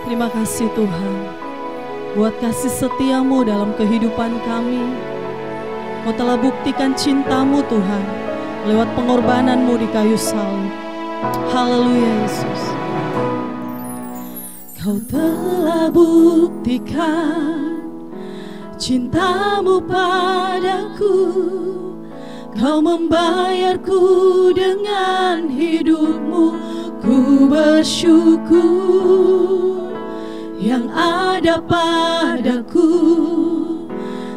Terima kasih Tuhan, buat kasih setiamu dalam kehidupan kami. Kau telah buktikan cintamu Tuhan, lewat pengorbananmu di kayu salib. Haleluya Yesus. Kau telah buktikan cintamu padaku. Kau membayarku dengan hidupmu. Ku bersyukur yang ada padaku,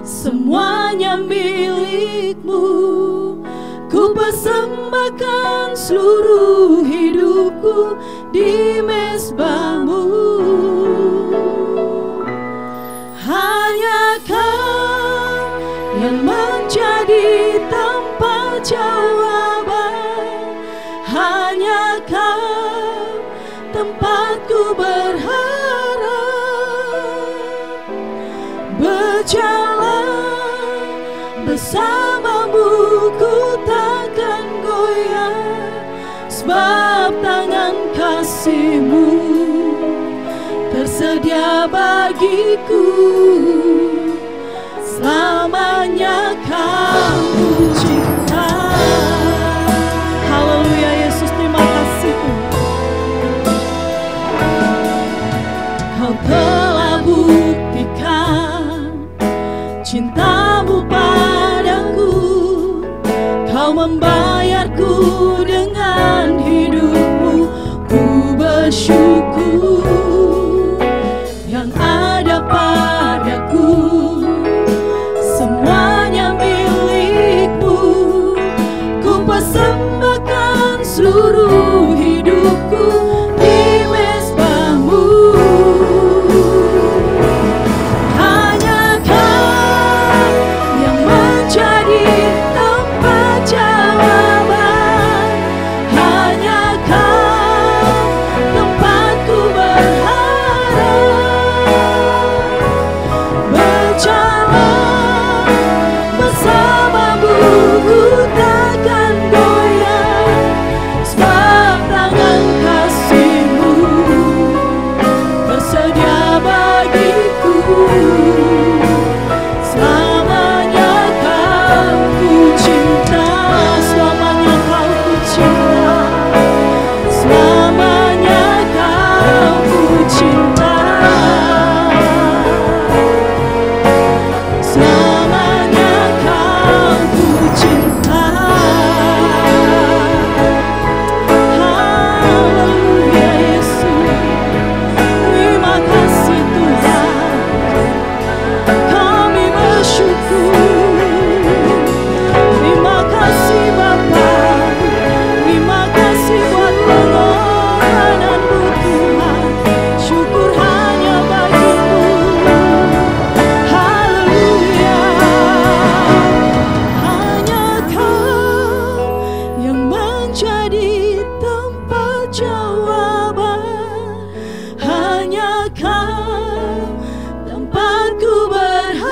semuanya milikmu. Ku persembahkan seluruh hidupku di mezbahmu. Hanya Kau yang menjadi tempat jawaban. Hanya Kau tempatku berharap. Berjalan bersamamu ku takkan goyah, sebab tangan kasih-Mu tersedia bagiku. Selamanya Kau ku cinta. Haleluya Yesus, terima kasih Tuhan. Kau telah buktikan cintamu padaku. Kau membayarku dengan hidupmu. Ku bersyukur yang ada padaku, semuanya milikmu. Ku persembahkan seluruh hidupku di mezbahmu. Hanya Kau yang menjadi tempat jawaban. Hanya Kau tempatku berharap. Berjalan bersamamu ku takkan goyah, sebab tangan kasih-Mu bersedia bagiku. Selamanya Kau ku cinta. Selamanya Kau ku cinta. Selamanya Kau ku cinta. Selamanya Kau ku cinta. Haleluya Yesus, terima kasih Tuhan. Kami bersyukur. Terima kasih Bapa. Terima kasih buat pengorbanan-Mu Tuhan. Syukur hanya bagi-Mu. Haleluya. Hanya Kau yang menjadi tempat jawaban. Hanya Kau tempatku berharap.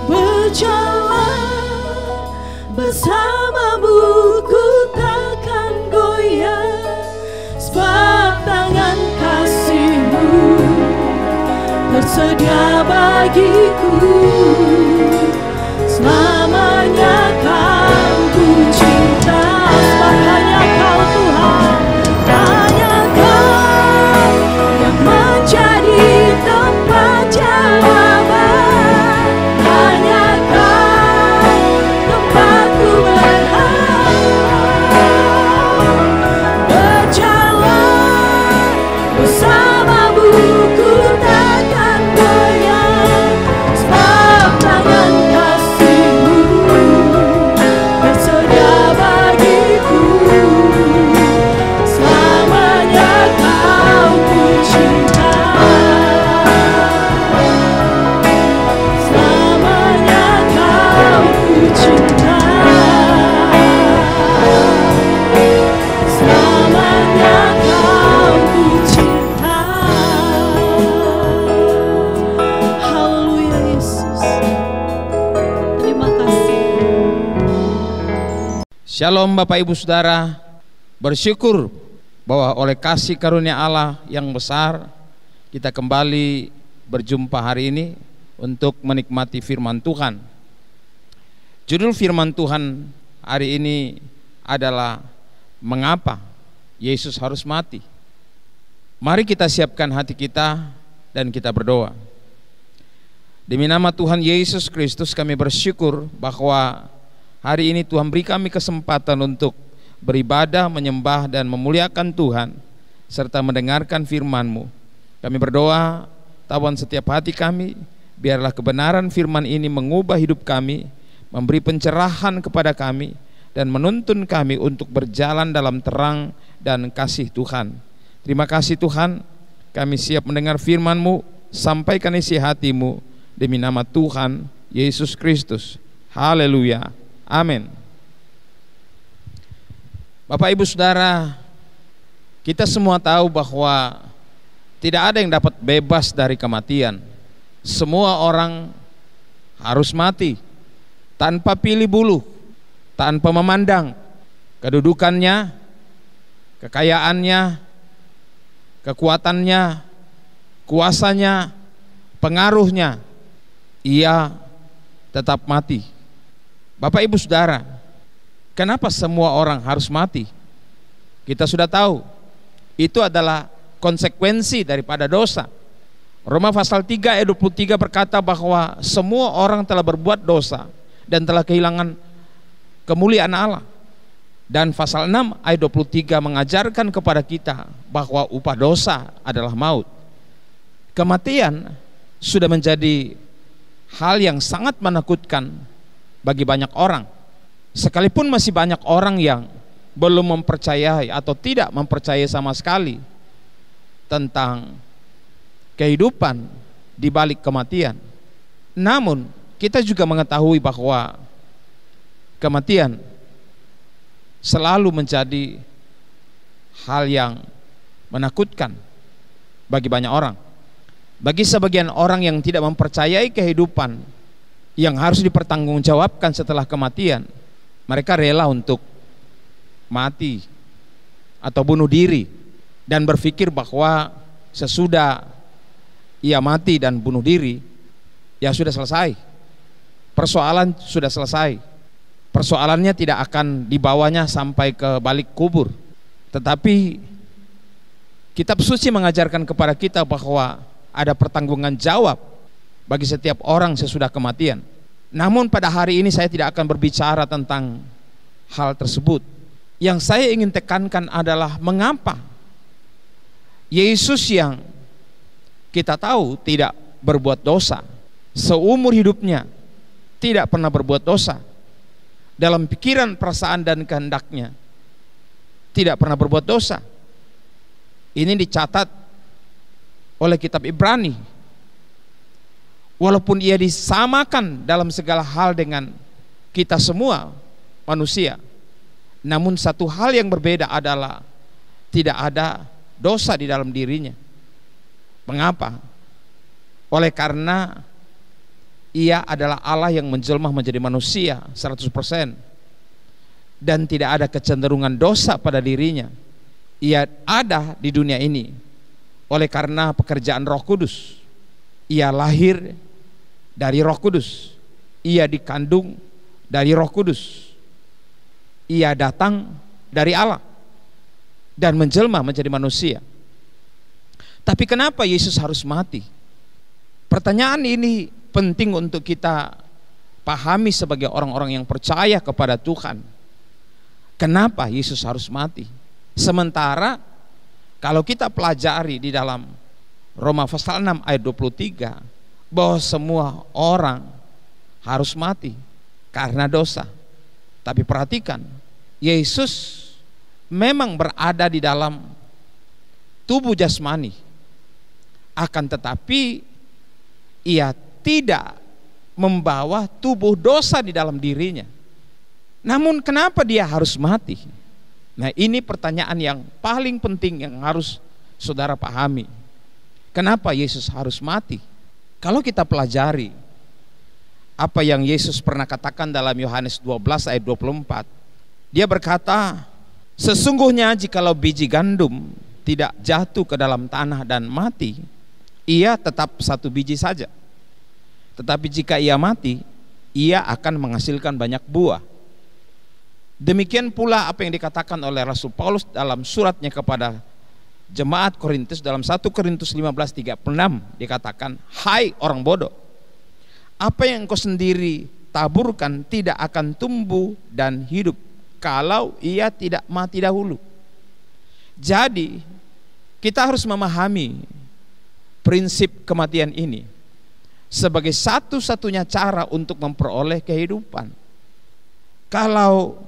Berjalan bersamamu ku takkan goyah, sebab tangan kasih-Mu tersedia bagiku. Selamanya Kau ku cinta. Sebab hanya Kau Tuhan. Hanya Kau yang menjadi tempat jawaban. Hanya Kau tempatku berharap. Berjalan bersamamu ku takkan goyah, sebab tangan kasih-Mu bersedia bagiku. Selamanya Kau ku cinta. Selamanya Kau ku cinta. Selamanya Kau ku cinta. Haleluya Yesus, terima kasih. Shalom Bapak Ibu Saudara, bersyukur bahwa oleh kasih karunia Allah yang besar kita kembali berjumpa hari ini untuk menikmati firman Tuhan. Judul firman Tuhan hari ini adalah mengapa Yesus harus mati. Mari kita siapkan hati kita dan kita berdoa. Demi nama Tuhan Yesus Kristus kami bersyukur bahwa hari ini Tuhan beri kami kesempatan untuk beribadah, menyembah dan memuliakan Tuhan serta mendengarkan firman-Mu. Kami berdoa, tawan setiap hati kami, biarlah kebenaran firman ini mengubah hidup kami, memberi pencerahan kepada kami dan menuntun kami untuk berjalan dalam terang dan kasih Tuhan. Terima kasih Tuhan, kami siap mendengar firman-Mu, sampaikan isi hati-Mu demi nama Tuhan Yesus Kristus. Haleluya. Amin. Bapak Ibu Saudara, kita semua tahu bahwa tidak ada yang dapat bebas dari kematian. Semua orang harus mati tanpa pilih bulu, tanpa memandang kedudukannya, kekayaannya, kekuatannya, kuasanya, pengaruhnya. Ia tetap mati. Bapak Ibu Saudara, kenapa semua orang harus mati? Kita sudah tahu, itu adalah konsekuensi daripada dosa. Roma pasal 3 ayat 23 berkata bahwa semua orang telah berbuat dosa dan telah kehilangan kemuliaan Allah. Dan pasal 6 ayat 23 mengajarkan kepada kita bahwa upah dosa adalah maut. Kematian sudah menjadi hal yang sangat menakutkan bagi banyak orang. Sekalipun masih banyak orang yang belum mempercayai atau tidak mempercayai sama sekali tentang kehidupan di balik kematian. Namun kita juga mengetahui bahwa kematian selalu menjadi hal yang menakutkan bagi banyak orang. Bagi sebagian orang yang tidak mempercayai kehidupan yang harus dipertanggungjawabkan setelah kematian, mereka rela untuk mati atau bunuh diri dan berpikir bahwa sesudah ia mati dan bunuh diri, ya sudah selesai. Persoalan sudah selesai. Persoalannya tidak akan dibawanya sampai ke balik kubur. Tetapi kitab suci mengajarkan kepada kita bahwa ada pertanggungan jawab bagi setiap orang sesudah kematian. Namun pada hari ini saya tidak akan berbicara tentang hal tersebut. Yang saya ingin tekankan adalah mengapa Yesus yang kita tahu tidak berbuat dosa, seumur hidupnya tidak pernah berbuat dosa, dalam pikiran, perasaan dan kehendaknya tidak pernah berbuat dosa. Ini dicatat oleh kitab Ibrani. Walaupun ia disamakan dalam segala hal dengan kita semua manusia, namun satu hal yang berbeda adalah tidak ada dosa di dalam dirinya. Mengapa? Oleh karena ia adalah Allah yang menjelma menjadi manusia 100% dan tidak ada kecenderungan dosa pada dirinya. Ia ada di dunia ini oleh karena pekerjaan Roh Kudus. Ia lahir dari Roh Kudus, ia dikandung dari Roh Kudus, ia datang dari Allah dan menjelma menjadi manusia. Tapi kenapa Yesus harus mati? Pertanyaan ini penting untuk kita pahami sebagai orang-orang yang percaya kepada Tuhan. Kenapa Yesus harus mati? Sementara kalau kita pelajari di dalam Roma pasal 6 ayat 23 bahwa semua orang harus mati karena dosa. Tapi perhatikan, Yesus memang berada di dalam tubuh jasmani, akan tetapi ia tidak membawa tubuh dosa di dalam dirinya. Namun kenapa dia harus mati? Nah, ini pertanyaan yang paling penting yang harus saudara pahami. Kenapa Yesus harus mati? Kalau kita pelajari apa yang Yesus pernah katakan dalam Yohanes 12 ayat 24, dia berkata, Sesungguhnya jikalau biji gandum tidak jatuh ke dalam tanah dan mati, ia tetap satu biji saja. Tetapi jika ia mati, ia akan menghasilkan banyak buah. Demikian pula apa yang dikatakan oleh Rasul Paulus dalam suratnya kepada jemaat Korintus dalam 1 Korintus 15:36 dikatakan, hai orang bodoh, apa yang engkau sendiri taburkan tidak akan tumbuh dan hidup kalau ia tidak mati dahulu. Jadi kita harus memahami prinsip kematian ini sebagai satu-satunya cara untuk memperoleh kehidupan. Kalau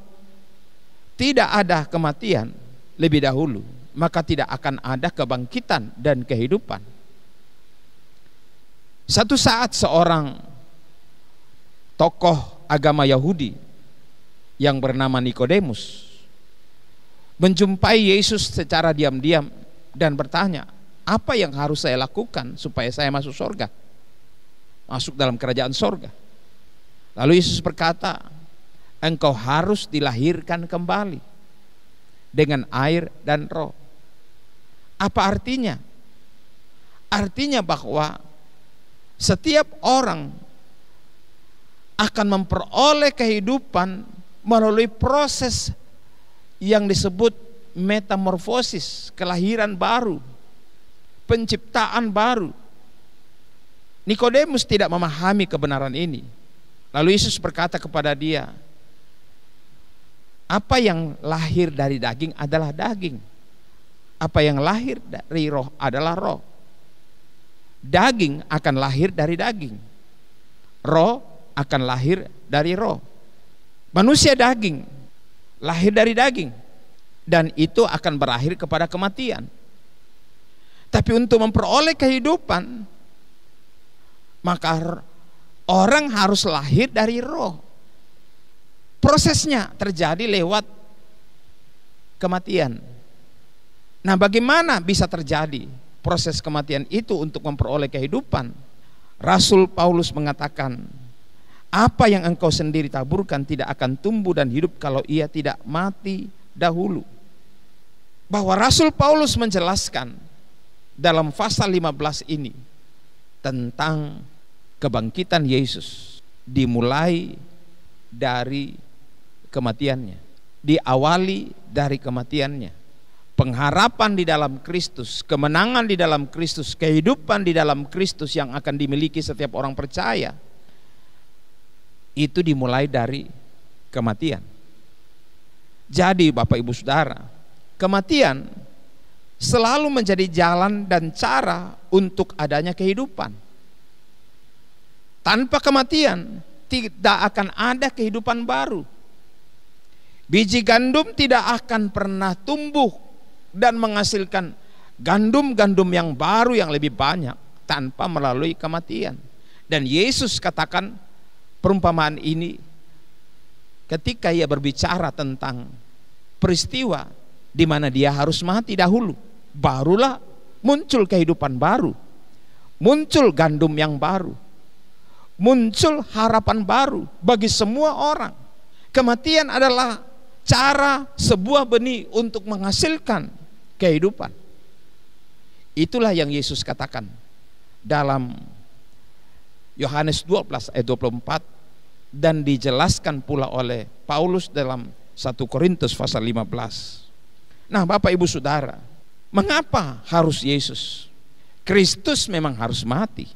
tidak ada kematian lebih dahulu, maka tidak akan ada kebangkitan dan kehidupan. Satu saat seorang tokoh agama Yahudi yang bernama Nikodemus menjumpai Yesus secara diam-diam dan bertanya, apa yang harus saya lakukan supaya saya masuk surga, masuk dalam kerajaan surga? Lalu Yesus berkata, engkau harus dilahirkan kembali dengan air dan roh. Apa artinya? Artinya bahwa setiap orang akan memperoleh kehidupan melalui proses yang disebut metamorfosis, kelahiran baru, penciptaan baru. Nikodemus tidak memahami kebenaran ini. Lalu Yesus berkata kepada dia, apa yang lahir dari daging adalah daging, apa yang lahir dari roh adalah roh. Daging akan lahir dari daging, roh akan lahir dari roh. Manusia daging lahir dari daging, dan itu akan berakhir kepada kematian. Tapi untuk memperoleh kehidupan, maka orang harus lahir dari roh. Prosesnya terjadi lewat kematian. Nah, bagaimana bisa terjadi proses kematian itu untuk memperoleh kehidupan? Rasul Paulus mengatakan, apa yang engkau sendiri taburkan tidak akan tumbuh dan hidup kalau ia tidak mati dahulu. Bahwa Rasul Paulus menjelaskan dalam pasal 15 ini tentang kebangkitan Yesus dimulai dari kematiannya, diawali dari kematiannya. Pengharapan di dalam Kristus, kemenangan di dalam Kristus, kehidupan di dalam Kristus yang akan dimiliki setiap orang percaya, itu dimulai dari kematian. Jadi Bapak Ibu Saudara, kematian selalu menjadi jalan dan cara untuk adanya kehidupan. Tanpa kematian tidak akan ada kehidupan baru. Biji gandum tidak akan pernah tumbuh dan menghasilkan gandum-gandum yang baru yang lebih banyak tanpa melalui kematian. Dan Yesus katakan perumpamaan ini ketika ia berbicara tentang peristiwa di mana dia harus mati dahulu, barulah muncul kehidupan baru, muncul gandum yang baru, muncul harapan baru bagi semua orang. Kematian adalah cara sebuah benih untuk menghasilkan kehidupan. Itulah yang Yesus katakan dalam Yohanes 12 ayat 24 dan dijelaskan pula oleh Paulus dalam 1 Korintus pasal 15. Nah, Bapak Ibu Saudara, mengapa harus Yesus? Kristus memang harus mati.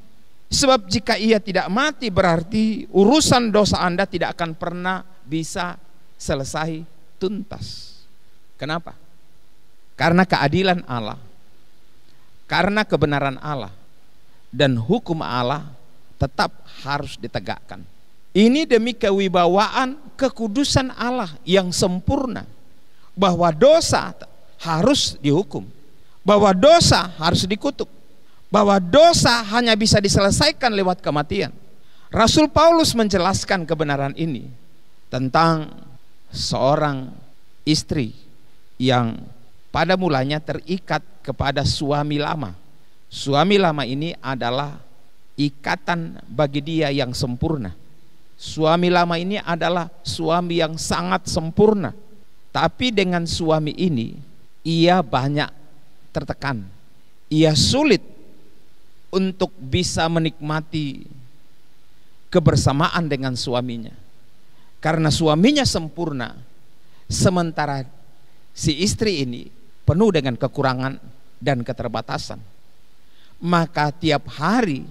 Sebab jika ia tidak mati berarti urusan dosa Anda tidak akan pernah bisa selesai tuntas. Kenapa? Karena keadilan Allah, karena kebenaran Allah dan hukum Allah tetap harus ditegakkan. Ini demi kewibawaan kekudusan Allah yang sempurna, bahwa dosa harus dihukum, bahwa dosa harus dikutuk, bahwa dosa hanya bisa diselesaikan lewat kematian. Rasul Paulus menjelaskan kebenaran ini tentang seorang istri yang pada mulanya terikat kepada suami lama. Suami lama ini adalah ikatan bagi dia yang sempurna. Suami lama ini adalah suami yang sangat sempurna. Tapi dengan suami ini, ia banyak tertekan. Ia sulit untuk bisa menikmati kebersamaan dengan suaminya. Karena suaminya sempurna, sementara si istri ini penuh dengan kekurangan dan keterbatasan. Maka tiap hari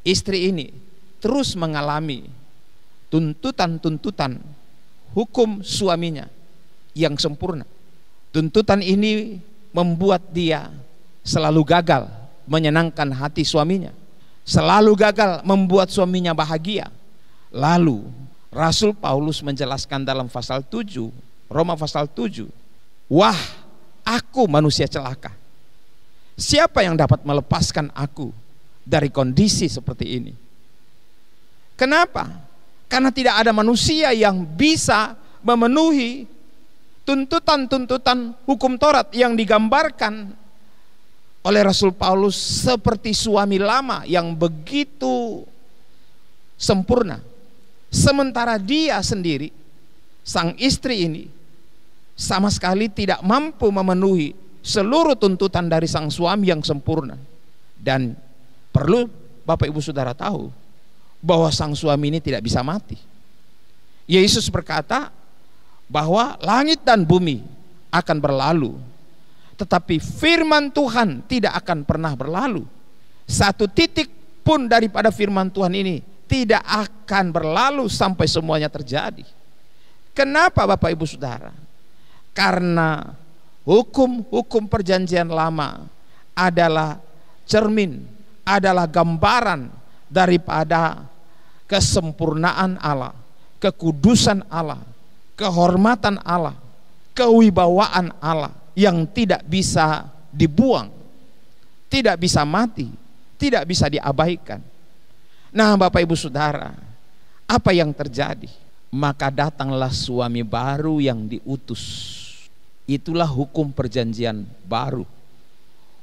istri ini terus mengalami tuntutan-tuntutan hukum suaminya yang sempurna. Tuntutan ini membuat dia selalu gagal menyenangkan hati suaminya, selalu gagal membuat suaminya bahagia. Lalu Rasul Paulus menjelaskan dalam pasal 7, Roma pasal 7, wah, aku manusia celaka. Siapa yang dapat melepaskan aku dari kondisi seperti ini? Kenapa? Karena tidak ada manusia yang bisa memenuhi tuntutan-tuntutan hukum Taurat yang digambarkan oleh Rasul Paulus seperti suami lama yang begitu sempurna. Sementara dia sendiri, sang istri ini, sama sekali tidak mampu memenuhi seluruh tuntutan dari sang suami yang sempurna. Dan perlu Bapak Ibu Saudara tahu bahwa sang suami ini tidak bisa mati. Yesus berkata bahwa langit dan bumi akan berlalu, tetapi firman Tuhan tidak akan pernah berlalu. Satu titik pun daripada firman Tuhan ini tidak akan berlalu sampai semuanya terjadi. Kenapa Bapak Ibu Saudara? Karena hukum-hukum perjanjian lama adalah cermin, adalah gambaran daripada kesempurnaan Allah, kekudusan Allah, kehormatan Allah, kewibawaan Allah yang tidak bisa dibuang, tidak bisa mati, tidak bisa diabaikan. Nah Bapak Ibu Saudara, apa yang terjadi? Maka datanglah suami baru yang diutus. Itulah hukum perjanjian baru,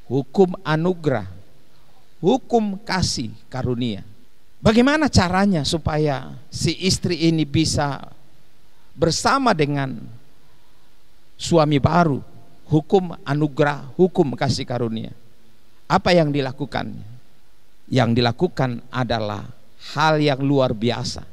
hukum anugerah, hukum kasih karunia. Bagaimana caranya supaya si istri ini bisa bersama dengan suami baru, hukum anugerah, hukum kasih karunia? Apa yang dilakukan? Yang dilakukan adalah hal yang luar biasa,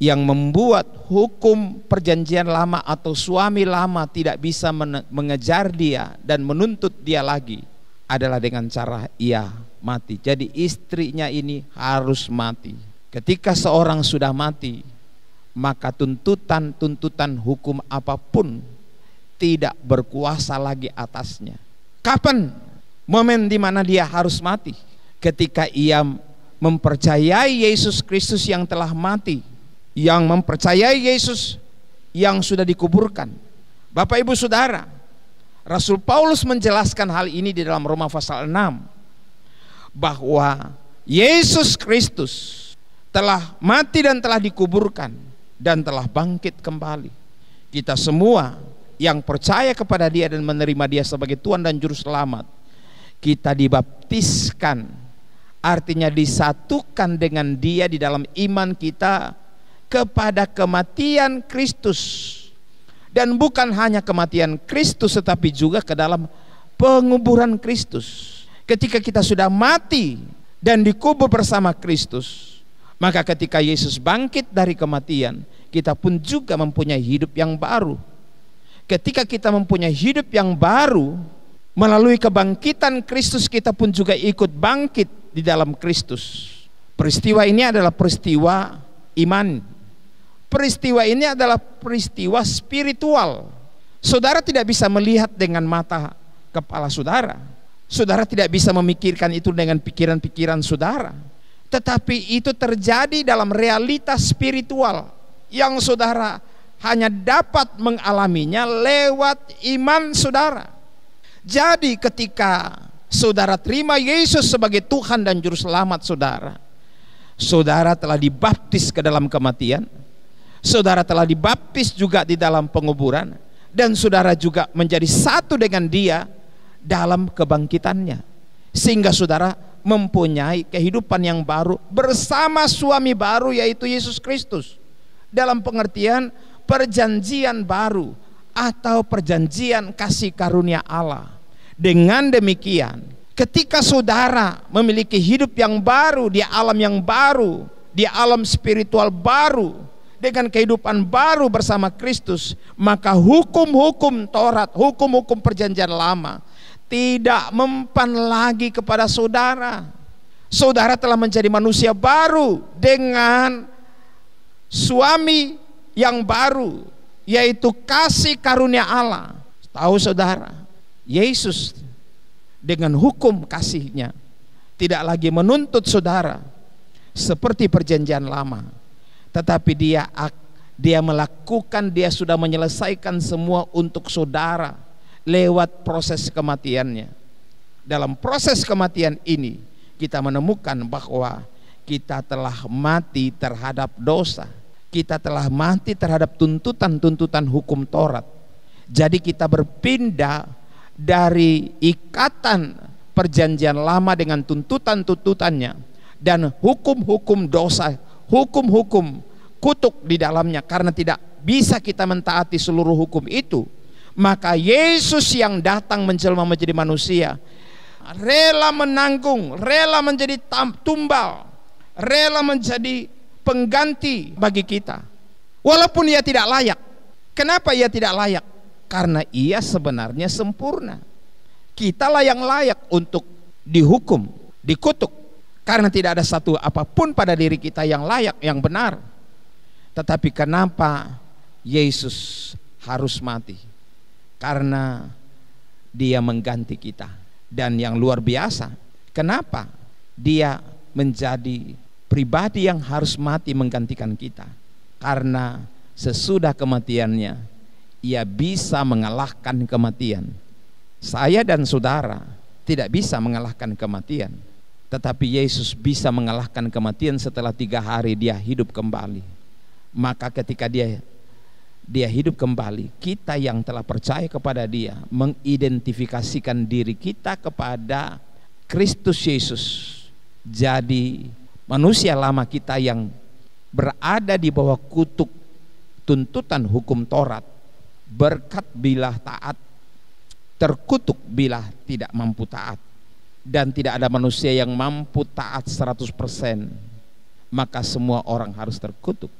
yang membuat hukum perjanjian lama atau suami lama tidak bisa mengejar dia dan menuntut dia lagi, adalah dengan cara ia mati. Jadi istrinya ini harus mati. Ketika seorang sudah mati, maka tuntutan-tuntutan hukum apapun tidak berkuasa lagi atasnya. Kapan momen di mana dia harus mati? Ketika ia mempercayai Yesus Kristus yang telah mati, yang mempercayai Yesus yang sudah dikuburkan. Bapak Ibu Saudara, Rasul Paulus menjelaskan hal ini di dalam Roma pasal 6, bahwa Yesus Kristus telah mati dan telah dikuburkan dan telah bangkit kembali. Kita semua yang percaya kepada Dia dan menerima Dia sebagai Tuhan dan Juru Selamat, kita dibaptiskan, artinya disatukan dengan Dia di dalam iman kita kepada kematian Kristus. Dan bukan hanya kematian Kristus, tetapi juga ke dalam penguburan Kristus. Ketika kita sudah mati dan dikubur bersama Kristus, maka ketika Yesus bangkit dari kematian, kita pun juga mempunyai hidup yang baru. Ketika kita mempunyai hidup yang baru, melalui kebangkitan Kristus, kita pun juga ikut bangkit di dalam Kristus. Peristiwa ini adalah peristiwa iman. Peristiwa ini adalah peristiwa spiritual. Saudara tidak bisa melihat dengan mata kepala saudara. Saudara tidak bisa memikirkan itu dengan pikiran-pikiran saudara. Tetapi itu terjadi dalam realitas spiritual yang saudara hanya dapat mengalaminya lewat iman saudara. Jadi ketika saudara terima Yesus sebagai Tuhan dan Juru Selamat saudara, saudara telah dibaptis ke dalam kematian, saudara telah dibaptis juga di dalam penguburan, dan saudara juga menjadi satu dengan Dia dalam kebangkitannya, sehingga saudara mempunyai kehidupan yang baru bersama suami baru, yaitu Yesus Kristus. Dalam pengertian perjanjian baru atau perjanjian kasih karunia Allah. Dengan demikian, ketika saudara memiliki hidup yang baru, di alam yang baru, di alam spiritual baru, dengan kehidupan baru bersama Kristus, maka hukum-hukum Taurat, hukum-hukum perjanjian lama tidak mempan lagi kepada saudara. Saudara telah menjadi manusia baru dengan suami yang baru, yaitu kasih karunia Allah. Tahu saudara, Yesus dengan hukum kasihnya tidak lagi menuntut saudara seperti perjanjian lama, tetapi dia melakukan, dia sudah menyelesaikan semua untuk saudara lewat proses kematiannya. Dalam proses kematian ini kita menemukan bahwa kita telah mati terhadap dosa, kita telah mati terhadap tuntutan-tuntutan hukum Taurat. Jadi kita berpindah dari ikatan perjanjian lama dengan tuntutan-tuntutannya dan hukum-hukum dosa, hukum-hukum kutuk di dalamnya, karena tidak bisa kita mentaati seluruh hukum itu. Maka Yesus yang datang menjelma menjadi manusia, rela menanggung, rela menjadi tumbal, rela menjadi pengganti bagi kita, walaupun ia tidak layak. Kenapa ia tidak layak? Karena ia sebenarnya sempurna. Kitalah yang layak untuk dihukum, dikutuk, karena tidak ada satu apapun pada diri kita yang layak, yang benar. Tetapi kenapa Yesus harus mati? Karena dia mengganti kita. Dan yang luar biasa, kenapa dia menjadi pribadi yang harus mati menggantikan kita? Karena sesudah kematiannya ia bisa mengalahkan kematian. Saya dan saudara tidak bisa mengalahkan kematian, tetapi Yesus bisa mengalahkan kematian. Setelah 3 hari dia hidup kembali. Maka ketika dia hidup kembali, kita yang telah percaya kepada dia mengidentifikasikan diri kita kepada Kristus Yesus. Jadi manusia lama kita yang berada di bawah kutuk tuntutan hukum Taurat, berkat bila taat, terkutuk bila tidak mampu taat. Dan tidak ada manusia yang mampu taat 100%, maka semua orang harus terkutuk.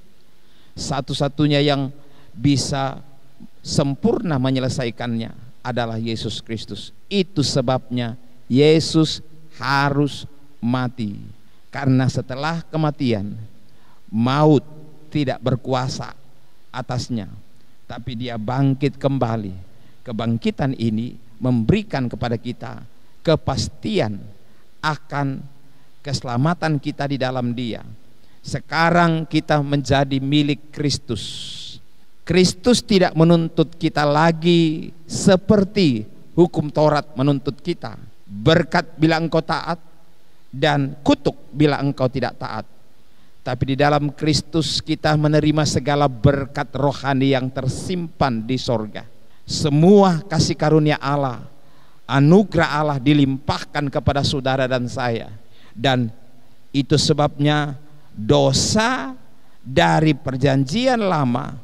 Satu-satunya yang bisa sempurna menyelesaikannya adalah Yesus Kristus. Itu sebabnya Yesus harus mati, karena setelah kematian maut tidak berkuasa atasnya, tapi dia bangkit kembali. Kebangkitan ini memberikan kepada kita kepastian akan keselamatan kita di dalam dia. Sekarang kita menjadi milik Kristus. Kristus tidak menuntut kita lagi seperti hukum Taurat menuntut kita, berkat bila engkau taat dan kutuk bila engkau tidak taat. Tapi di dalam Kristus kita menerima segala berkat rohani yang tersimpan di sorga. Semua kasih karunia Allah, anugerah Allah dilimpahkan kepada saudara dan saya. Dan itu sebabnya dosa dari perjanjian lama,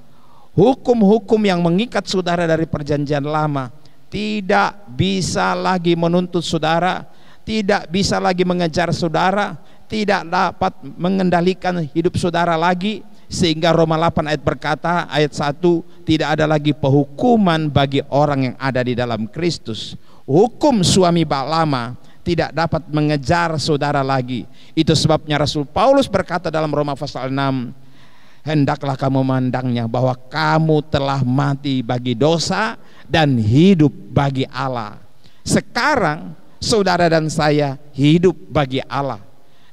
hukum-hukum yang mengikat saudara dari perjanjian lama, tidak bisa lagi menuntut saudara, tidak bisa lagi mengejar saudara, tidak dapat mengendalikan hidup saudara lagi. Sehingga Roma 8 ayat berkata, ayat 1, tidak ada lagi penghukuman bagi orang yang ada di dalam Kristus. Hukum suami lama tidak dapat mengejar saudara lagi. Itu sebabnya Rasul Paulus berkata dalam Roma pasal 6, hendaklah kamu memandangnya bahwa kamu telah mati bagi dosa dan hidup bagi Allah. Sekarang saudara dan saya hidup bagi Allah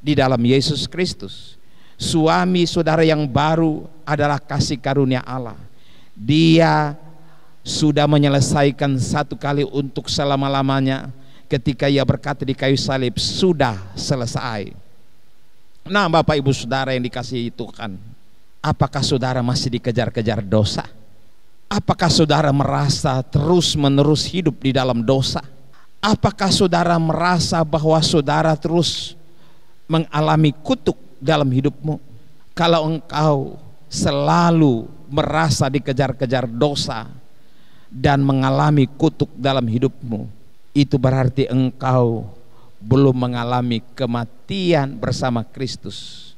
di dalam Yesus Kristus. Suami saudara yang baru adalah kasih karunia Allah. Dia sudah menyelesaikan satu kali untuk selama-lamanya ketika ia berkata di kayu salib, sudah selesai. Nah, Bapak Ibu Saudara yang dikasihi Tuhan, apakah saudara masih dikejar-kejar dosa? Apakah saudara merasa terus-menerus hidup di dalam dosa? Apakah saudara merasa bahwa saudara terus mengalami kutuk dalam hidupmu? Kalau engkau selalu merasa dikejar-kejar dosa dan mengalami kutuk dalam hidupmu, itu berarti engkau belum mengalami kematian bersama Kristus.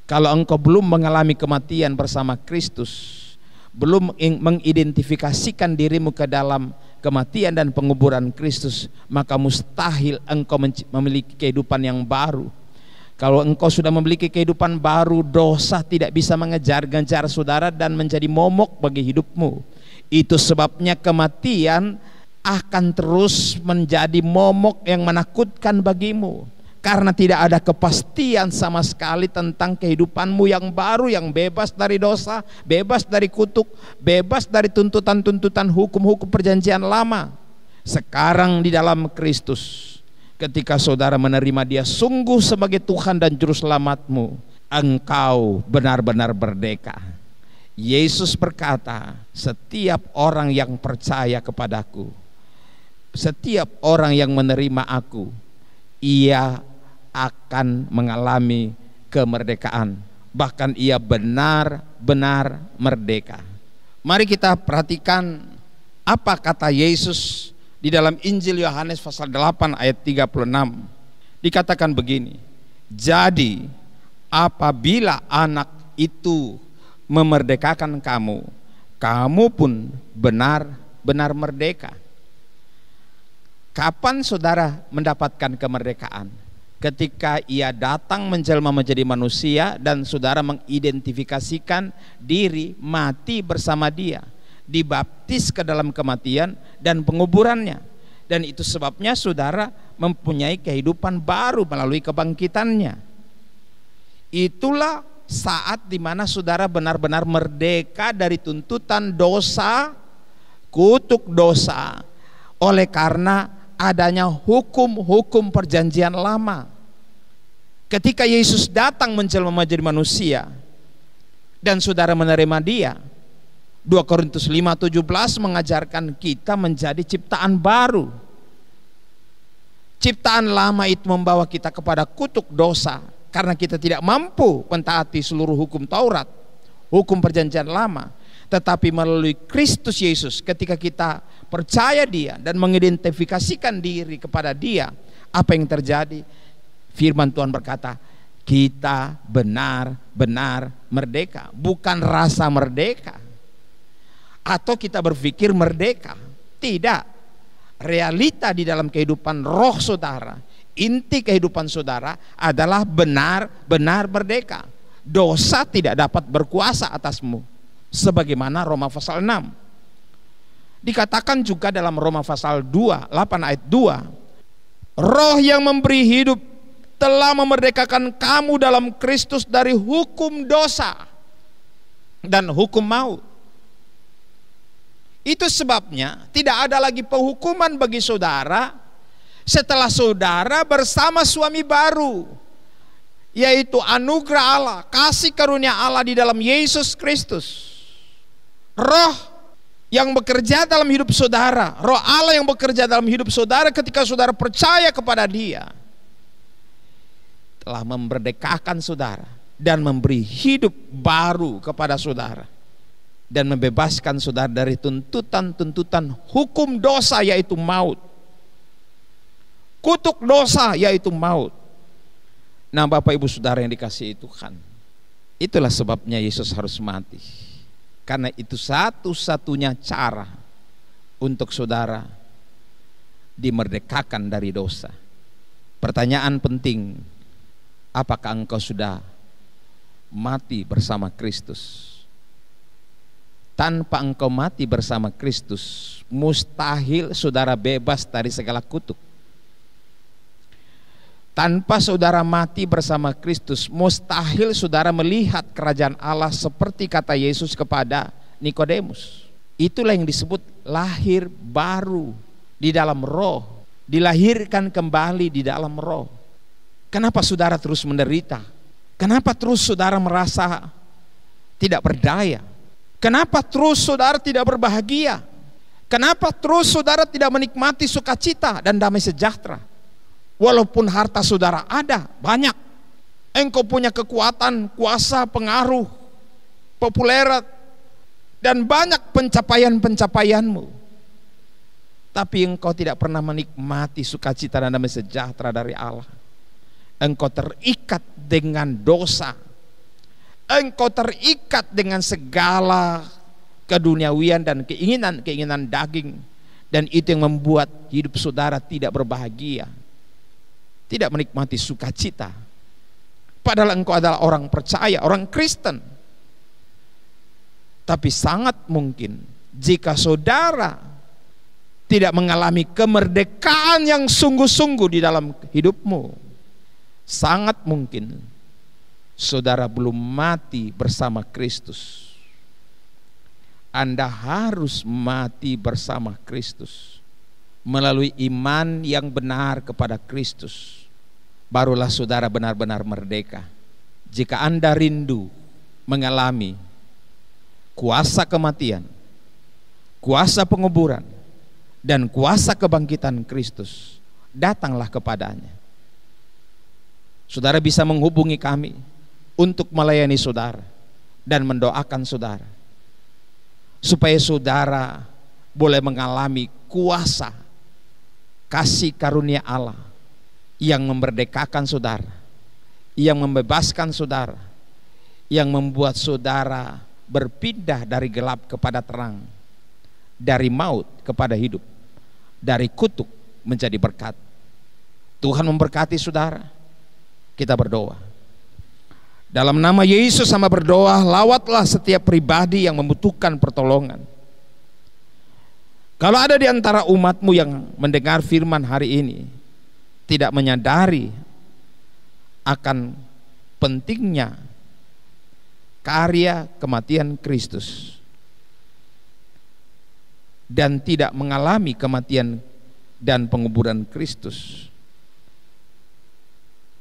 Kalau engkau belum mengalami kematian bersama Kristus, belum mengidentifikasikan dirimu ke dalam kematian dan penguburan Kristus, maka mustahil engkau memiliki kehidupan yang baru. Kalau engkau sudah memiliki kehidupan baru, dosa tidak bisa mengejar-ngejar saudara dan menjadi momok bagi hidupmu. Itu sebabnya kematian akan terus menjadi momok yang menakutkan bagimu, karena tidak ada kepastian sama sekali tentang kehidupanmu yang baru, yang bebas dari dosa, bebas dari kutuk, bebas dari tuntutan-tuntutan hukum-hukum perjanjian lama. Sekarang di dalam Kristus, ketika saudara menerima Dia sungguh sebagai Tuhan dan Juru Selamatmu, engkau benar-benar merdeka. Yesus berkata, setiap orang yang percaya kepadaku, setiap orang yang menerima aku, ia akan mengalami kemerdekaan, bahkan ia benar-benar merdeka. Mari kita perhatikan apa kata Yesus di dalam Injil Yohanes pasal 8 ayat 36. Dikatakan begini, jadi apabila anak itu memerdekakan kamu, kamu pun benar-benar merdeka. Kapan saudara mendapatkan kemerdekaan? Ketika ia datang menjelma menjadi manusia dan saudara mengidentifikasikan diri mati bersama Dia, dibaptis ke dalam kematian dan penguburannya. Dan itu sebabnya saudara mempunyai kehidupan baru melalui kebangkitannya. Itulah saat dimana saudara benar-benar merdeka dari tuntutan dosa, kutuk dosa, oleh karena adanya hukum-hukum perjanjian lama. Ketika Yesus datang menjelma menjadi manusia dan saudara menerima Dia, 2 Korintus 5:17 mengajarkan kita menjadi ciptaan baru. Ciptaan lama itu membawa kita kepada kutuk dosa karena kita tidak mampu mentaati seluruh hukum Taurat, hukum perjanjian lama. Tetapi melalui Kristus Yesus, ketika kita percaya Dia dan mengidentifikasikan diri kepada Dia, apa yang terjadi? Firman Tuhan berkata, kita benar-benar merdeka. Bukan rasa merdeka atau kita berpikir merdeka. Tidak. Realita di dalam kehidupan roh saudara, inti kehidupan saudara adalah benar-benar merdeka. Dosa tidak dapat berkuasa atasmu, sebagaimana Roma pasal 6. Dikatakan juga dalam Roma pasal 8 ayat 2, Roh yang memberi hidup telah memerdekakan kamu dalam Kristus dari hukum dosa dan hukum maut. Itu sebabnya tidak ada lagi penghukuman bagi saudara setelah saudara bersama suami baru, yaitu anugerah Allah, kasih karunia Allah di dalam Yesus Kristus. Roh yang bekerja dalam hidup saudara, Roh Allah yang bekerja dalam hidup saudara ketika saudara percaya kepada Dia, telah memerdekakan saudara dan memberi hidup baru kepada saudara dan membebaskan saudara dari tuntutan-tuntutan hukum dosa, yaitu maut, kutuk dosa, yaitu maut. Nah, Bapak Ibu Saudara yang dikasihi Tuhan, itulah sebabnya Yesus harus mati, karena itu satu-satunya cara untuk saudara dimerdekakan dari dosa. Pertanyaan penting, apakah engkau sudah mati bersama Kristus? Tanpa engkau mati bersama Kristus, mustahil saudara bebas dari segala kutuk. Tanpa saudara mati bersama Kristus, mustahil saudara melihat kerajaan Allah seperti kata Yesus kepada Nikodemus. Itulah yang disebut lahir baru di dalam roh, dilahirkan kembali di dalam roh. Kenapa saudara terus menderita? Kenapa terus saudara merasa tidak berdaya? Kenapa terus saudara tidak berbahagia? Kenapa terus saudara tidak menikmati sukacita dan damai sejahtera? Walaupun harta saudara ada banyak, engkau punya kekuatan, kuasa, pengaruh, populer, dan banyak pencapaian-pencapaianmu, tapi engkau tidak pernah menikmati sukacita dan damai sejahtera dari Allah. Engkau terikat dengan dosa, engkau terikat dengan segala keduniawian dan keinginan daging, dan itu yang membuat hidup saudara tidak berbahagia, tidak menikmati sukacita. Padahal engkau adalah orang percaya, orang Kristen. Tapi sangat mungkin jika saudara tidak mengalami kemerdekaan yang sungguh-sungguh di dalam hidupmu, sangat mungkin saudara belum mati bersama Kristus. Anda harus mati bersama Kristus melalui iman yang benar kepada Kristus. Barulah saudara benar-benar merdeka. Jika Anda rindu mengalami kuasa kematian, kuasa penguburan, dan kuasa kebangkitan Kristus, datanglah kepadanya. Saudara bisa menghubungi kami untuk melayani saudara dan mendoakan saudara, supaya saudara boleh mengalami kuasa kasih karunia Allah yang memerdekakan saudara, yang membebaskan saudara, yang membuat saudara berpindah dari gelap kepada terang, dari maut kepada hidup, dari kutuk menjadi berkat. Tuhan memberkati saudara. Kita berdoa. Dalam nama Yesus sama berdoa, lawatlah setiap pribadi yang membutuhkan pertolongan. Kalau ada di antara umatmu yang mendengar firman hari ini tidak menyadari akan pentingnya karya kematian Kristus dan tidak mengalami kematian dan penguburan Kristus,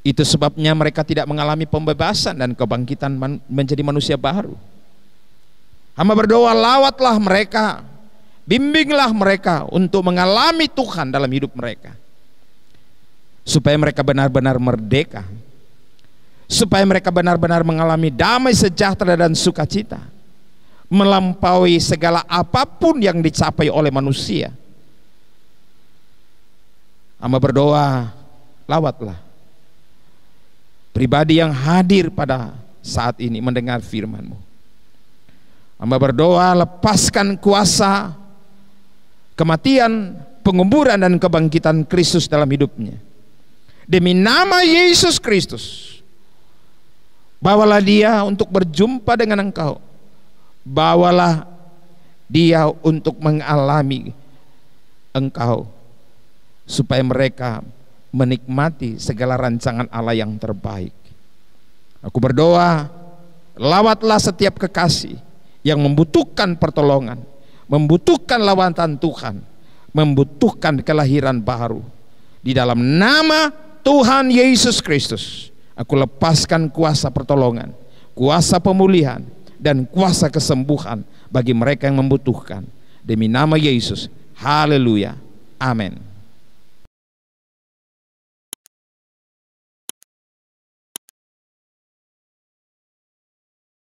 itu sebabnya mereka tidak mengalami pembebasan dan kebangkitan menjadi manusia baru. Hamba berdoa, lawatlah mereka, bimbinglah mereka untuk mengalami Tuhan dalam hidup mereka, supaya mereka benar-benar merdeka, supaya mereka benar-benar mengalami damai sejahtera dan sukacita, melampaui segala apapun yang dicapai oleh manusia. Hamba berdoa, lawatlah pribadi yang hadir pada saat ini mendengar firman-Mu. Hamba berdoa, lepaskan kuasa kematian, penguburan, dan kebangkitan Kristus dalam hidupnya. Demi nama Yesus Kristus, bawalah dia untuk berjumpa dengan Engkau. Bawalah dia untuk mengalami Engkau, supaya mereka menikmati segala rancangan Allah yang terbaik. Aku berdoa, lawatlah setiap kekasih yang membutuhkan pertolongan, membutuhkan lawatan Tuhan, membutuhkan kelahiran baru. Di dalam nama Tuhan Yesus Kristus, aku lepaskan kuasa pertolongan, kuasa pemulihan, dan kuasa kesembuhan bagi mereka yang membutuhkan. Demi nama Yesus, haleluya, amin.